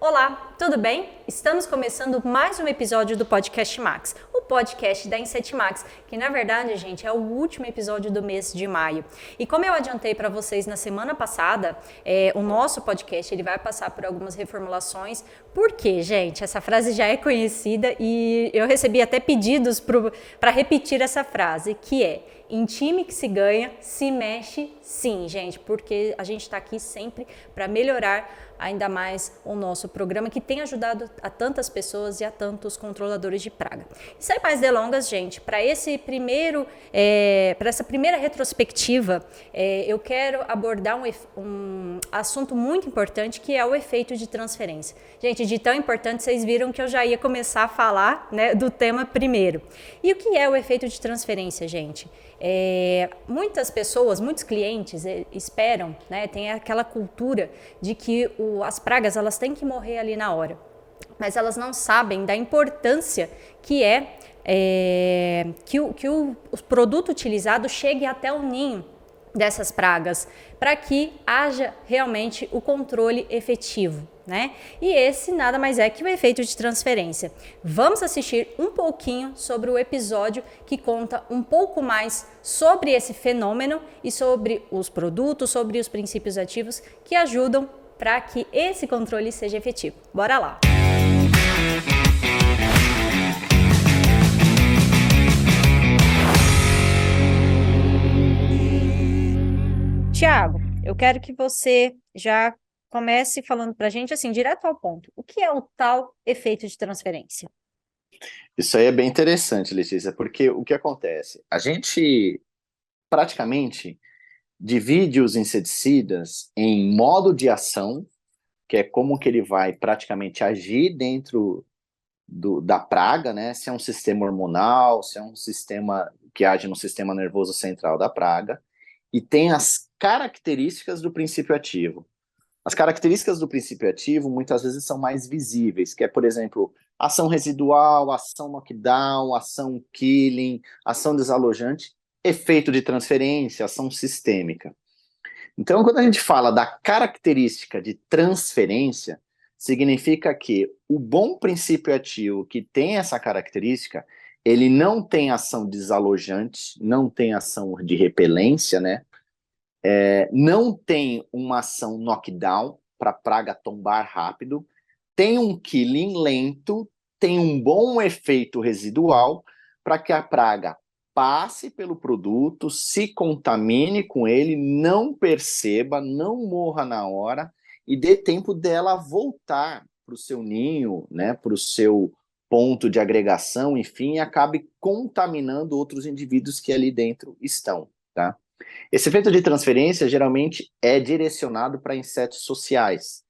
Olá, tudo bem? Estamos começando mais um episódio do Podcast Max, o podcast da Inset Max, que na verdade, gente, é o último episódio do mês de maio. E como eu adiantei para vocês na semana passada, o nosso podcast ele vai passar por algumas reformulações. Por quê, gente? Essa frase já é conhecida e eu recebi até pedidos para repetir essa frase, que é: em time que se ganha, se mexe sim, gente, porque a gente está aqui sempre para melhorar ainda mais o nosso programa, que tem ajudado a tantas pessoas e a tantos controladores de praga. E sem mais delongas, gente, para essa primeira retrospectiva, eu quero abordar um assunto muito importante, que é o efeito de transferência. Gente, de tão importante, vocês viram que eu já ia começar a falar, né, do tema primeiro. E o que é o efeito de transferência, gente? Muitas pessoas, muitos clientes esperam, né, tem aquela cultura de que as pragas elas têm que morrer ali na hora, mas elas não sabem da importância que que o produto utilizado chegue até o ninho dessas pragas, para que haja realmente o controle efetivo, né? E esse nada mais é que o efeito de transferência. Vamos assistir um pouquinho sobre o episódio que conta um pouco mais sobre esse fenômeno e sobre os produtos, sobre os princípios ativos que ajudam para que esse controle seja efetivo. Bora lá! Tiago, eu quero que você já comece falando para a gente, assim, direto ao ponto. O que é o tal efeito de transferência? Isso aí é bem interessante, Letícia, porque o que acontece? A gente praticamente divide os inseticidas em modo de ação, que é como que ele vai praticamente agir dentro da praga, né? Se é um sistema hormonal, se é um sistema que age no sistema nervoso central da praga, e tem as características do princípio ativo. As características do princípio ativo muitas vezes são mais visíveis, que é, por exemplo, ação residual, ação knockdown, ação killing, ação desalojante, efeito de transferência, ação sistêmica. Então, quando a gente fala da característica de transferência, significa que o bom princípio ativo que tem essa característica, ele não tem ação desalojante, não tem ação de repelência, né? Não tem uma ação knockdown para a praga tombar rápido, tem um killing lento, tem um bom efeito residual para que a praga passe pelo produto, se contamine com ele, não perceba, não morra na hora e dê tempo dela voltar para o seu ninho, né, para o seu ponto de agregação, enfim, e acabe contaminando outros indivíduos que ali dentro estão, tá? Esse efeito de transferência geralmente é direcionado para insetos sociais,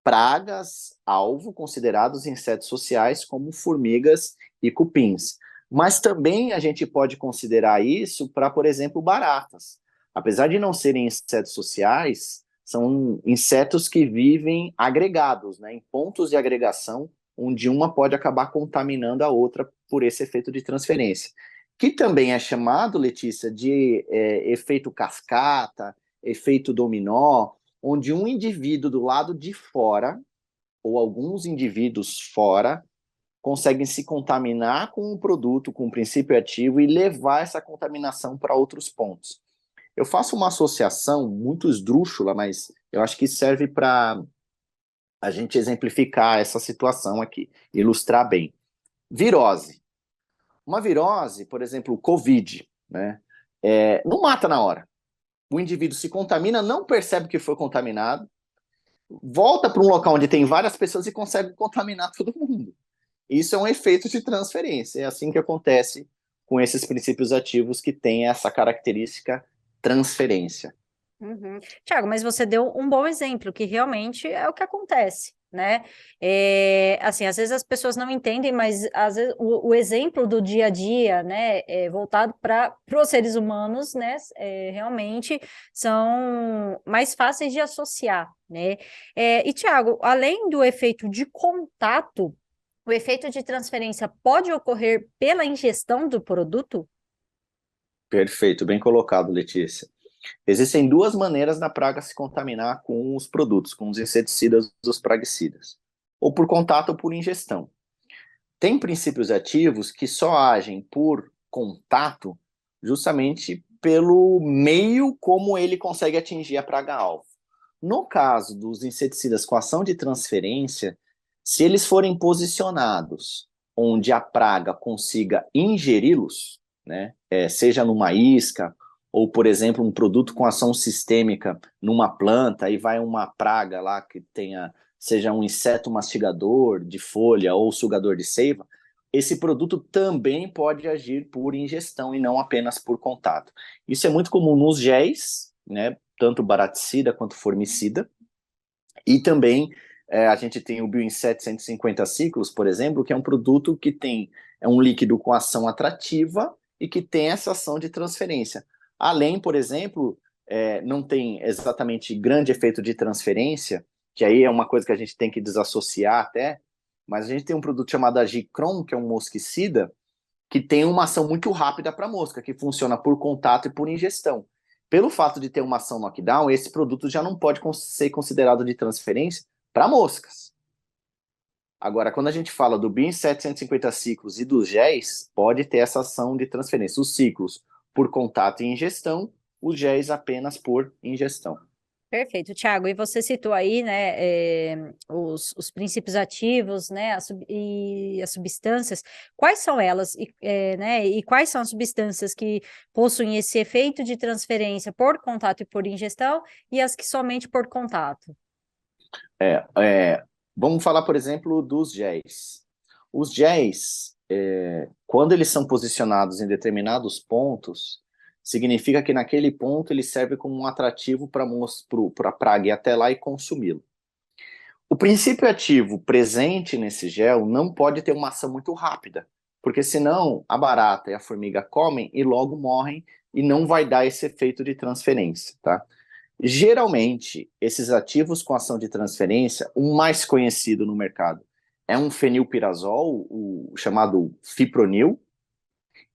pragas alvo considerados insetos sociais como formigas e cupins. Mas também a gente pode considerar isso para, por exemplo, baratas. Apesar de não serem insetos sociais, são insetos que vivem agregados, né, em pontos de agregação, onde uma pode acabar contaminando a outra por esse efeito de transferência. Que também é chamado, Letícia, de efeito cascata, efeito dominó, onde um indivíduo do lado de fora, ou alguns indivíduos fora, conseguem se contaminar com o produto, com o princípio ativo e levar essa contaminação para outros pontos. Eu faço uma associação muito esdrúxula, mas eu acho que serve para a gente exemplificar essa situação aqui, ilustrar bem. Virose. Uma virose, por exemplo, o Covid, né, não mata na hora. O indivíduo se contamina, não percebe que foi contaminado, volta para um local onde tem várias pessoas e consegue contaminar todo mundo. Isso é um efeito de transferência. É assim que acontece com esses princípios ativos que têm essa característica transferência. Uhum. Tiago, mas você deu um bom exemplo, que realmente é o que acontece, né? Assim, às vezes as pessoas não entendem, mas às vezes o exemplo do dia a dia, né, voltado para os seres humanos, né, realmente são mais fáceis de associar, né? E, Tiago, além do efeito de contato, o efeito de transferência pode ocorrer pela ingestão do produto? Perfeito, bem colocado, Letícia. Existem duas maneiras da praga se contaminar com os produtos, com os inseticidas, os praguicidas. ou por contato ou por ingestão. Tem princípios ativos que só agem por contato justamente pelo meio como ele consegue atingir a praga-alvo. No caso dos inseticidas com ação de transferência, se eles forem posicionados onde a praga consiga ingeri-los, né, seja numa isca, ou, por exemplo, um produto com ação sistêmica numa planta, aí vai uma praga lá que tenha, seja um inseto mastigador de folha ou sugador de seiva, esse produto também pode agir por ingestão e não apenas por contato. Isso é muito comum nos géis, né, tanto baraticida quanto formicida, e também a gente tem o Bioinset 150 ciclos, por exemplo, que é um produto que é um líquido com ação atrativa e que tem essa ação de transferência. Além, por exemplo, não tem exatamente grande efeito de transferência, que aí é uma coisa que a gente tem que desassociar até, mas a gente tem um produto chamado Agicron, que é um mosquicida, que tem uma ação muito rápida para mosca, que funciona por contato e por ingestão. Pelo fato de ter uma ação knockdown, esse produto já não pode ser considerado de transferência para moscas. Agora, quando a gente fala do BIM 750 ciclos e dos géis, pode ter essa ação de transferência. Os ciclos por contato e ingestão, os géis apenas por ingestão. Perfeito, Thiago. E você citou aí, né, os princípios ativos, né, e as substâncias. Quais são elas, né, e quais são as substâncias que possuem esse efeito de transferência por contato e por ingestão, e as que somente por contato? Vamos falar, por exemplo, dos géis. Os géis, quando eles são posicionados em determinados pontos, significa que naquele ponto ele serve como um atrativo para a praga ir até lá e consumi-lo. O princípio ativo presente nesse gel não pode ter uma ação muito rápida, porque senão a barata e a formiga comem e logo morrem e não vai dar esse efeito de transferência, tá? Geralmente, esses ativos com ação de transferência, o mais conhecido no mercado é um fenilpirazol, o chamado fipronil,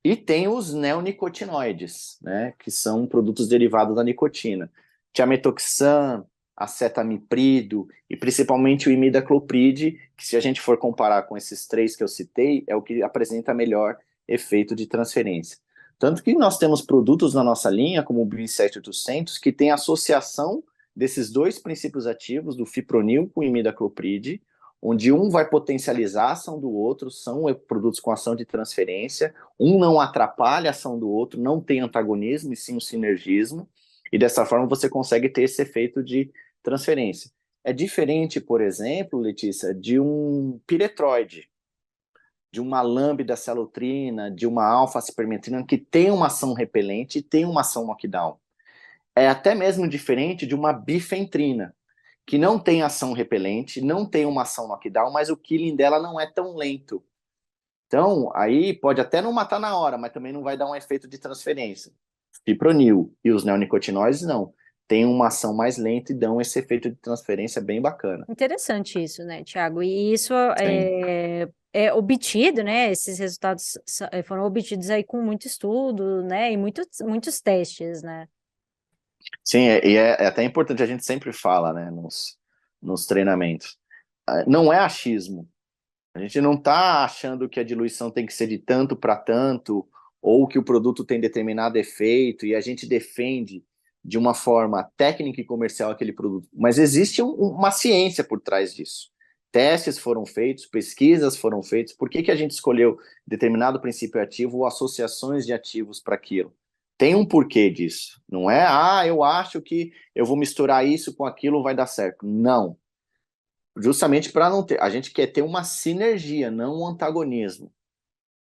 e tem os neonicotinoides, né, que são produtos derivados da nicotina. Tiametoxam, acetamiprido e principalmente o imidacloprid, que se a gente for comparar com esses três que eu citei, é o que apresenta melhor efeito de transferência. Tanto que nós temos produtos na nossa linha, como o Bio7800, que tem associação desses dois princípios ativos, do fipronil com o imidacloprid, onde um vai potencializar a ação do outro, são produtos com ação de transferência, um não atrapalha a ação do outro, não tem antagonismo, e sim um sinergismo, e dessa forma você consegue ter esse efeito de transferência. É diferente, por exemplo, Letícia, de um piretroide, de uma lambda celotrina, de uma alfa-cipermetrina, que tem uma ação repelente e tem uma ação knockdown. É até mesmo diferente de uma bifentrina, que não tem ação repelente, não tem uma ação knockdown, mas o killing dela não é tão lento. Então, aí pode até não matar na hora, mas também não vai dar um efeito de transferência. Fipronil e os neonicotinoides não. Tem uma ação mais lenta e dão esse efeito de transferência bem bacana. Interessante isso, né, Thiago? E isso é obtido, né? Esses resultados foram obtidos aí com muito estudo, né? E muitos testes, né? Sim, e é até importante, a gente sempre fala, né, nos treinamentos. Não é achismo. A gente não está achando que a diluição tem que ser de tanto para tanto, ou que o produto tem determinado efeito, e a gente defende de uma forma técnica e comercial aquele produto. Mas existe uma ciência por trás disso. Testes foram feitos, pesquisas foram feitas. Por que a gente escolheu determinado princípio ativo ou associações de ativos para aquilo? Tem um porquê disso. Não é, eu acho que eu vou misturar isso com aquilo, vai dar certo. Não. Justamente para não ter. A gente quer ter uma sinergia, não um antagonismo.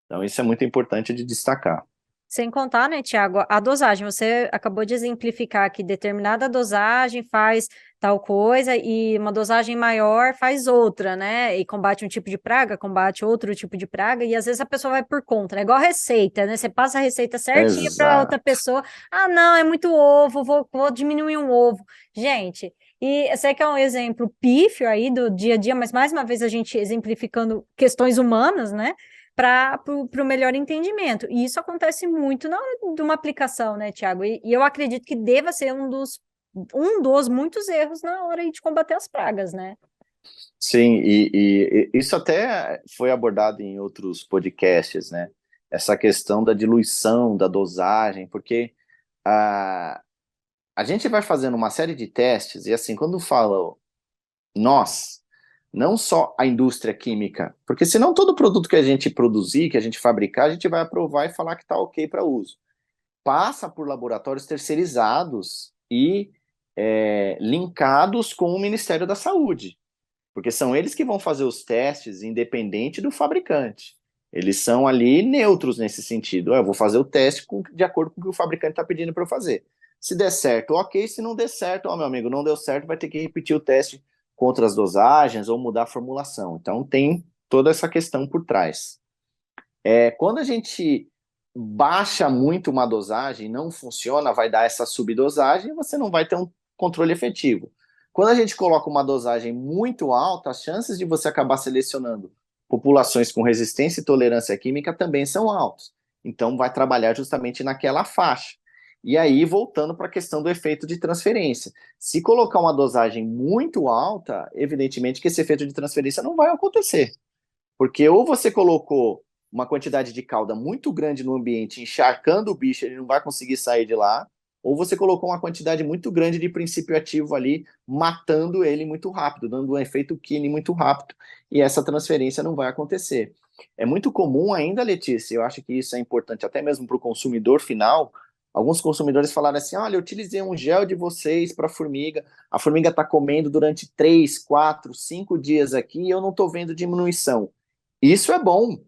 Então, isso é muito importante de destacar. Sem contar, né, Tiago, a dosagem. Você acabou de exemplificar que determinada dosagem faz tal coisa e uma dosagem maior faz outra, né? E combate um tipo de praga, combate outro tipo de praga, e às vezes a pessoa vai por conta, né? Igual receita, né? Você passa a receita certinha para outra Exato. pessoa. Ah, não, é muito ovo, vou diminuir um ovo. Gente, e eu sei que é um exemplo pífio aí do dia a dia, mas mais uma vez a gente exemplificando questões humanas, né? Para o melhor entendimento. E isso acontece muito na hora de uma aplicação, né, Tiago? E eu acredito que deva ser um dos muitos erros na hora de combater as pragas, né? Sim, e isso até foi abordado em outros podcasts, né? Essa questão da diluição, da dosagem, porque a, a gente vai fazendo uma série de testes, e assim, quando fala nós, não só a indústria química, porque senão todo produto que a gente produzir, que a gente fabricar, a gente vai aprovar e falar que está ok para uso. Passa por laboratórios terceirizados e linkados com o Ministério da Saúde, porque são eles que vão fazer os testes independente do fabricante. Eles são ali neutros nesse sentido. Eu vou fazer o teste de acordo com o que o fabricante está pedindo para eu fazer. Se der certo, ok. Se não der certo, meu amigo, não deu certo, vai ter que repetir o teste com outras dosagens ou mudar a formulação. Então tem toda essa questão por trás. Quando a gente baixa muito uma dosagem, não funciona, vai dar essa subdosagem e você não vai ter um controle efetivo. Quando a gente coloca uma dosagem muito alta, as chances de você acabar selecionando populações com resistência e tolerância química também são altas. Então, vai trabalhar justamente naquela faixa. E aí, voltando para a questão do efeito de transferência. Se colocar uma dosagem muito alta, evidentemente que esse efeito de transferência não vai acontecer. Porque ou você colocou uma quantidade de cauda muito grande no ambiente, encharcando o bicho, ele não vai conseguir sair de lá, ou você colocou uma quantidade muito grande de princípio ativo ali, matando ele muito rápido, dando um efeito Kine muito rápido, e essa transferência não vai acontecer. É muito comum ainda, Letícia, eu acho que isso é importante até mesmo para o consumidor final, alguns consumidores falaram assim, olha, eu utilizei um gel de vocês para a formiga está comendo durante 3, 4, 5 dias aqui e eu não estou vendo diminuição. Isso é bom,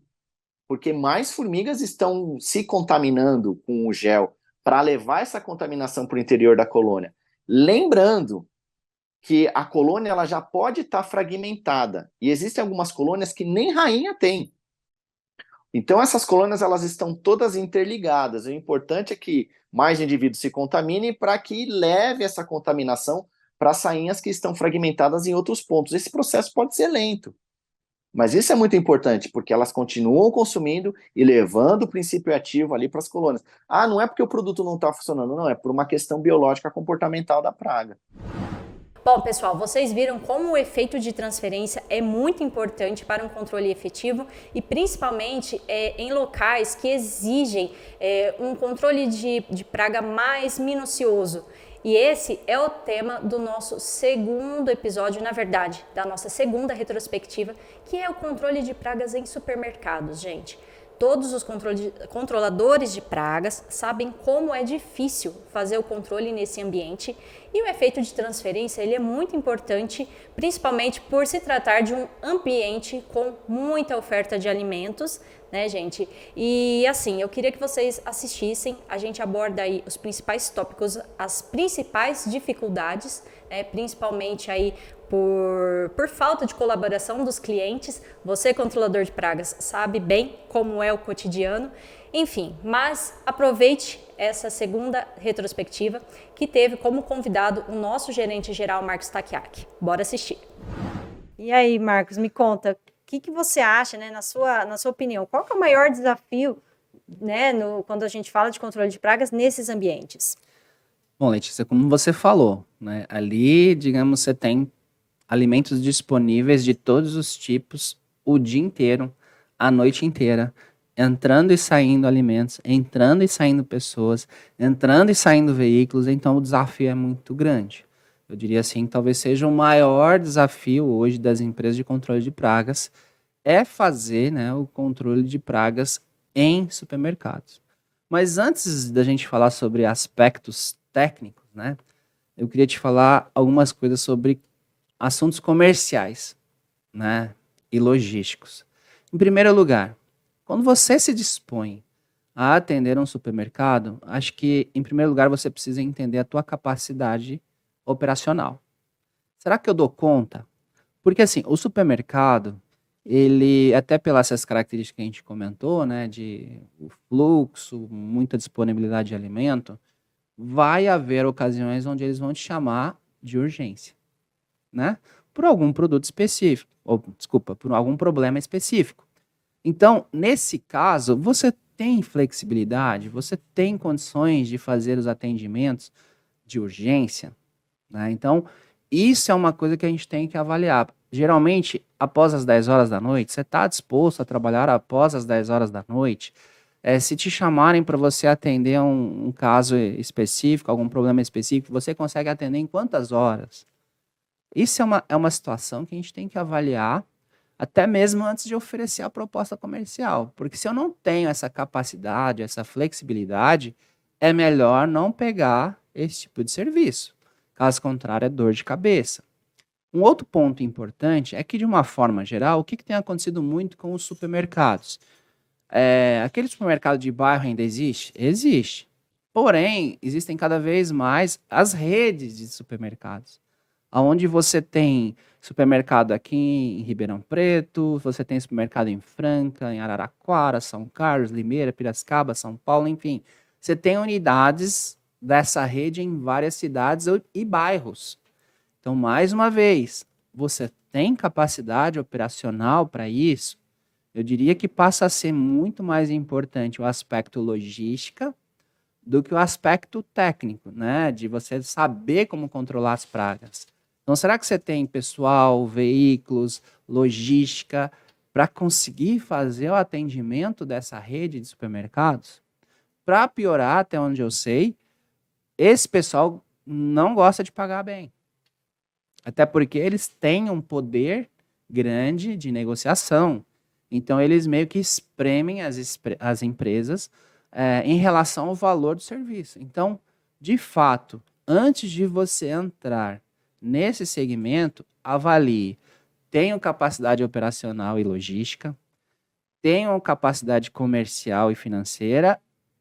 porque mais formigas estão se contaminando com o gel para levar essa contaminação para o interior da colônia. Lembrando que a colônia ela já pode estar fragmentada e existem algumas colônias que nem rainha tem. Então essas colônias elas estão todas interligadas. O importante é que mais indivíduos se contaminem para que leve essa contaminação para as rainhas que estão fragmentadas em outros pontos. Esse processo pode ser lento. Mas isso é muito importante, porque elas continuam consumindo e levando o princípio ativo ali para as colônias. Ah, não é porque o produto não está funcionando, não, é por uma questão biológica comportamental da praga. Bom, pessoal, vocês viram como o efeito de transferência é muito importante para um controle efetivo e principalmente em locais que exigem um controle de praga mais minucioso. E esse é o tema do nosso segundo episódio, na verdade, da nossa segunda retrospectiva, que é o controle de pragas em supermercados, gente. Todos os controladores de pragas sabem como é difícil fazer o controle nesse ambiente e o efeito de transferência ele é muito importante, principalmente por se tratar de um ambiente com muita oferta de alimentos, né, gente? E assim, eu queria que vocês assistissem, a gente aborda aí os principais tópicos, as principais dificuldades, né, principalmente aí por falta de colaboração dos clientes. Você, controlador de pragas, sabe bem como é o cotidiano. Enfim, mas aproveite essa segunda retrospectiva que teve como convidado o nosso gerente geral, Marcos Takiak. Bora assistir. E aí, Marcos, me conta, o que você acha, né, na sua opinião, qual que é o maior desafio, né, quando a gente fala de controle de pragas nesses ambientes? Bom, Letícia, como você falou, né, ali, digamos, você tem alimentos disponíveis de todos os tipos o dia inteiro, a noite inteira, entrando e saindo alimentos, entrando e saindo pessoas, entrando e saindo veículos, então o desafio é muito grande. Eu diria assim, que talvez seja o maior desafio hoje das empresas de controle de pragas é fazer, né, o controle de pragas em supermercados. Mas antes da gente falar sobre aspectos técnicos, né, eu queria te falar algumas coisas sobre assuntos comerciais, né, e logísticos. Em primeiro lugar, quando você se dispõe a atender um supermercado, acho que, em primeiro lugar, você precisa entender a tua capacidade operacional. Será que eu dou conta? Porque, assim, o supermercado, ele, até pelas essas características que a gente comentou, né, de o fluxo, muita disponibilidade de alimento, vai haver ocasiões onde eles vão te chamar de urgência, né? Por algum produto específico, ou, desculpa, por algum problema específico. Então, nesse caso, você tem flexibilidade, você tem condições de fazer os atendimentos de urgência, né? Então, isso é uma coisa que a gente tem que avaliar. geralmente, após as 10 horas da noite, você está disposto a trabalhar após as 10 horas da noite? Se te chamarem para você atender um caso específico, algum problema específico, você consegue atender em quantas horas? Isso é uma situação que a gente tem que avaliar até mesmo antes de oferecer a proposta comercial. Porque se eu não tenho essa capacidade, essa flexibilidade, é melhor não pegar esse tipo de serviço. Caso contrário, é dor de cabeça. Um outro ponto importante é que, de uma forma geral, o que tem acontecido muito com os supermercados? Aquele supermercado de bairro ainda existe? Existe. Porém, existem cada vez mais as redes de supermercados, onde você tem supermercado aqui em Ribeirão Preto, você tem supermercado em Franca, em Araraquara, São Carlos, Limeira, Piracicaba, São Paulo, enfim. Você tem unidades dessa rede em várias cidades e bairros. Então, mais uma vez, você tem capacidade operacional para isso? Eu diria que passa a ser muito mais importante o aspecto logística do que o aspecto técnico, né? De você saber como controlar as pragas. Então, será que você tem pessoal, veículos, logística para conseguir fazer o atendimento dessa rede de supermercados? Para piorar, até onde eu sei, esse pessoal não gosta de pagar bem. Até porque eles têm um poder grande de negociação. Então, eles meio que espremem as empresas em relação ao valor do serviço. Então, de fato, antes de você entrar nesse segmento, avalie: tenho capacidade operacional e logística, tenho capacidade comercial e financeira,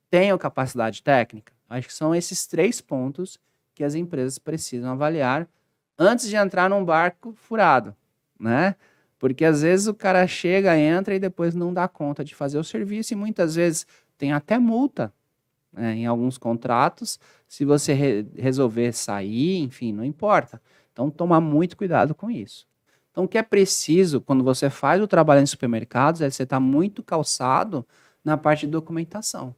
tenho capacidade técnica? Acho que são esses 3 pontos que as empresas precisam avaliar antes de entrar num barco furado, né? Porque às vezes o cara chega, entra e depois não dá conta de fazer o serviço e muitas vezes tem até multa, né, em alguns contratos, se você resolver sair, enfim, não importa. Então, tomar muito cuidado com isso. Então, o que é preciso quando você faz o trabalho em supermercados é você estar muito calçado na parte de documentação.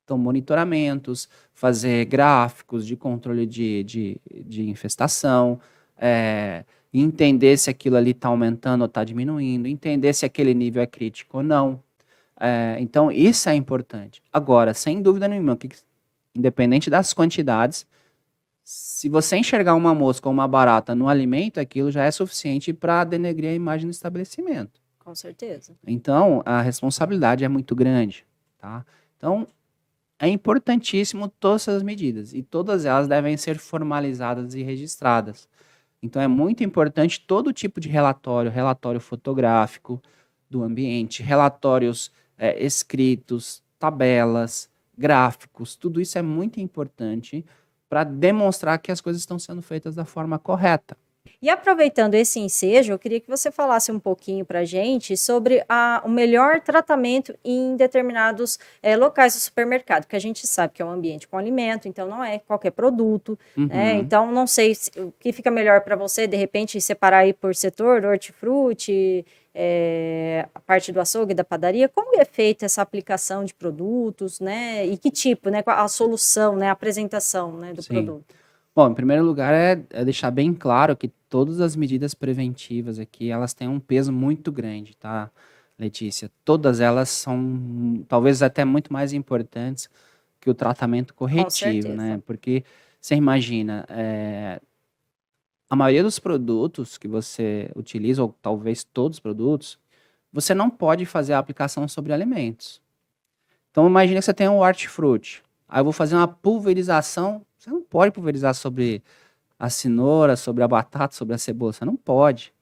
Então, monitoramentos, fazer gráficos de controle de infestação, entender se aquilo ali está aumentando ou está diminuindo, entender se aquele nível é crítico ou não. Então, isso é importante. Agora, sem dúvida nenhuma, independente das quantidades, se você enxergar uma mosca ou uma barata no alimento, aquilo já é suficiente para denegrir a imagem do estabelecimento. Com certeza. Então, a responsabilidade é muito grande, tá? Então, é importantíssimo todas essas medidas e todas elas devem ser formalizadas e registradas. Então, é muito importante todo tipo de relatório fotográfico do ambiente, relatórios escritos, tabelas, gráficos, tudo isso é muito importante para demonstrar que as coisas estão sendo feitas da forma correta. E aproveitando esse ensejo, eu queria que você falasse um pouquinho para a gente sobre o melhor tratamento em determinados locais do supermercado, que a gente sabe que é um ambiente com alimento, então não é qualquer produto, né? Então não sei o que fica melhor para você, de repente, separar aí por setor, hortifruti, a parte do açougue, da padaria, como é feita essa aplicação de produtos, né? E que tipo, né? A solução, né? A apresentação, né, do produto. Bom, em primeiro lugar é deixar bem claro que todas as medidas preventivas aqui, elas têm um peso muito grande, tá, Letícia? Todas elas são talvez até muito mais importantes que o tratamento corretivo, né? Porque você imagina, a maioria dos produtos que você utiliza, ou talvez todos os produtos, você não pode fazer a aplicação sobre alimentos. Então, imagina que você tem um hortifruti. Aí eu vou fazer uma pulverização. Você não pode pulverizar sobre a cenoura, sobre a batata, sobre a cebola. Você não pode,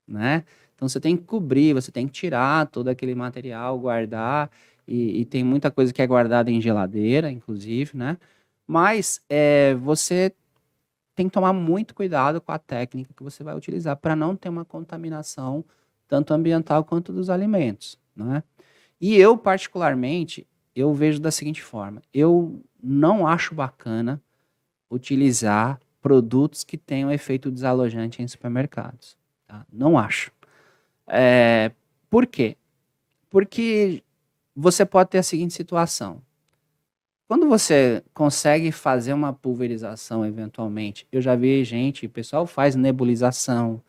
né? Então, você tem que cobrir, você tem que tirar todo aquele material, guardar. E tem muita coisa que é guardada em geladeira, inclusive, né? Mas você tem que tomar muito cuidado com a técnica que você vai utilizar para não ter uma contaminação tanto ambiental quanto dos alimentos, né? E eu, particularmente, eu vejo da seguinte forma: eu não acho bacana utilizar produtos que tenham efeito desalojante em supermercados, tá? Não acho. Por quê? Porque você pode ter a seguinte situação. Quando você consegue fazer uma pulverização, eventualmente, eu já vi gente, o pessoal faz nebulização,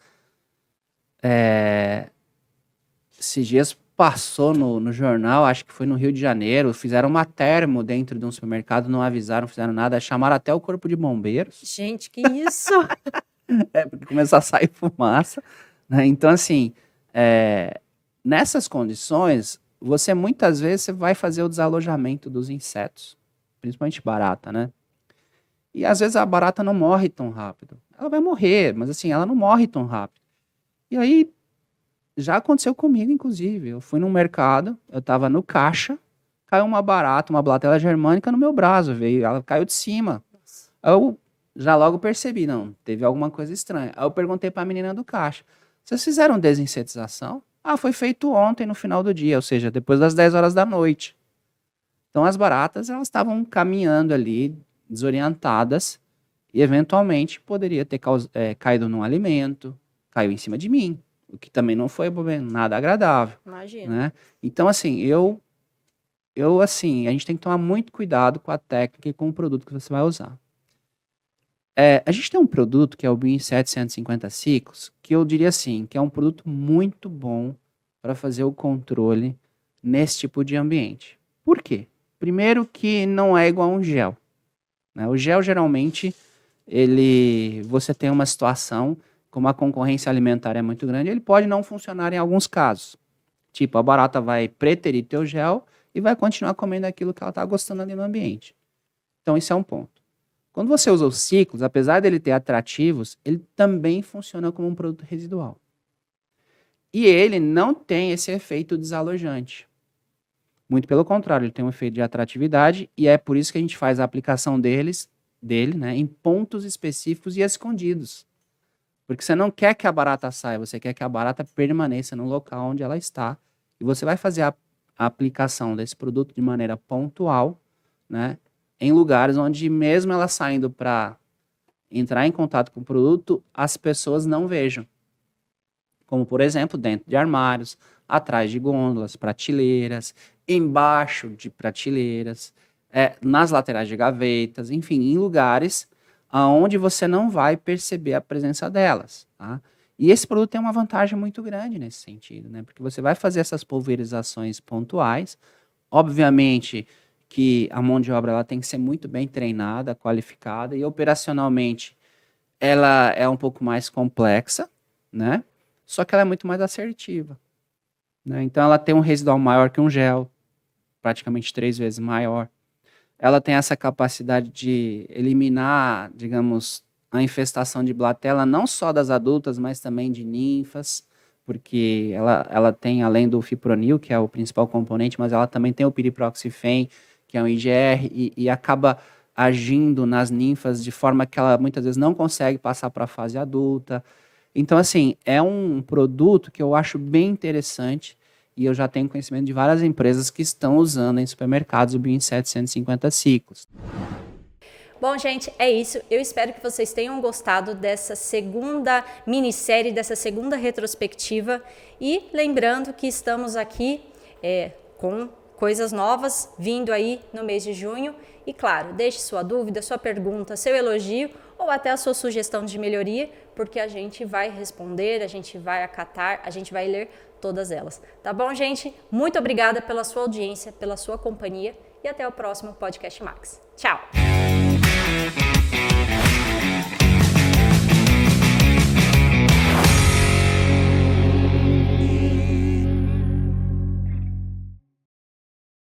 Esses dias passou no jornal, acho que foi no Rio de Janeiro, fizeram uma termo dentro de um supermercado, não avisaram, fizeram nada, chamaram até o corpo de bombeiros. Gente, que isso? Porque começou a sair fumaça, né? Então, assim, nessas condições, você muitas vezes você vai fazer o desalojamento dos insetos, principalmente barata, né? E às vezes a barata não morre tão rápido. Ela vai morrer, mas assim, ela não morre tão rápido. E aí, já aconteceu comigo, inclusive. Eu fui num mercado, eu tava no caixa, caiu uma barata, uma blatela germânica no meu braço, ela caiu de cima. Aí eu já logo percebi, não, teve alguma coisa estranha. Aí eu perguntei pra menina do caixa, vocês fizeram desinsetização? Ah, foi feito ontem no final do dia, ou seja, depois das 10 horas da noite. Então as baratas, elas estavam caminhando ali, desorientadas, e eventualmente poderia ter caído num alimento, caiu em cima de mim, o que também não foi nada agradável. Imagina. Né? Então, assim, a gente tem que tomar muito cuidado com a técnica e com o produto que você vai usar. A gente tem um produto que é o BioInset 150 ciclos, que eu diria assim, que é um produto muito bom para fazer o controle nesse tipo de ambiente. Por quê? Primeiro que não é igual a um gel. Né? O gel, geralmente, você tem uma situação, como a concorrência alimentar é muito grande, ele pode não funcionar em alguns casos. Tipo, a barata vai preterir teu gel e vai continuar comendo aquilo que ela está gostando ali no ambiente. Então, esse é um ponto. Quando você usa os ciclos, apesar dele ter atrativos, ele também funciona como um produto residual. E ele não tem esse efeito desalojante. Muito pelo contrário, ele tem um efeito de atratividade e é por isso que a gente faz a aplicação dele, né, em pontos específicos e escondidos. Porque você não quer que a barata saia, você quer que a barata permaneça no local onde ela está. E você vai fazer a aplicação desse produto de maneira pontual, né, em lugares onde mesmo ela saindo para entrar em contato com o produto, as pessoas não vejam. Como, por exemplo, dentro de armários, atrás de gôndolas, prateleiras, embaixo de prateleiras, nas laterais de gavetas, enfim, em lugares onde você não vai perceber a presença delas. Tá? E esse produto tem uma vantagem muito grande nesse sentido, né? Porque você vai fazer essas pulverizações pontuais, obviamente que a mão de obra ela tem que ser muito bem treinada, qualificada, e operacionalmente ela é um pouco mais complexa, né? Só que ela é muito mais assertiva. Né? Então ela tem um residual maior que um gel, praticamente 3 vezes maior. Ela tem essa capacidade de eliminar, digamos, a infestação de blatela, não só das adultas, mas também de ninfas, porque ela tem, além do fipronil, que é o principal componente, mas ela também tem o piriproxifem, que é um IgR, e acaba agindo nas ninfas de forma que ela muitas vezes não consegue passar para a fase adulta. Então, assim, é um produto que eu acho bem interessante e eu já tenho conhecimento de várias empresas que estão usando em supermercados o BioInset 150 ciclos. Bom, gente, é isso. Eu espero que vocês tenham gostado dessa segunda minissérie, dessa segunda retrospectiva. E lembrando que estamos aqui com coisas novas vindo aí no mês de junho. E claro, deixe sua dúvida, sua pergunta, seu elogio ou até a sua sugestão de melhoria, porque a gente vai responder, a gente vai acatar, a gente vai ler todas elas. Tá bom, gente? Muito obrigada pela sua audiência, pela sua companhia e até o próximo Podcast Max. Tchau!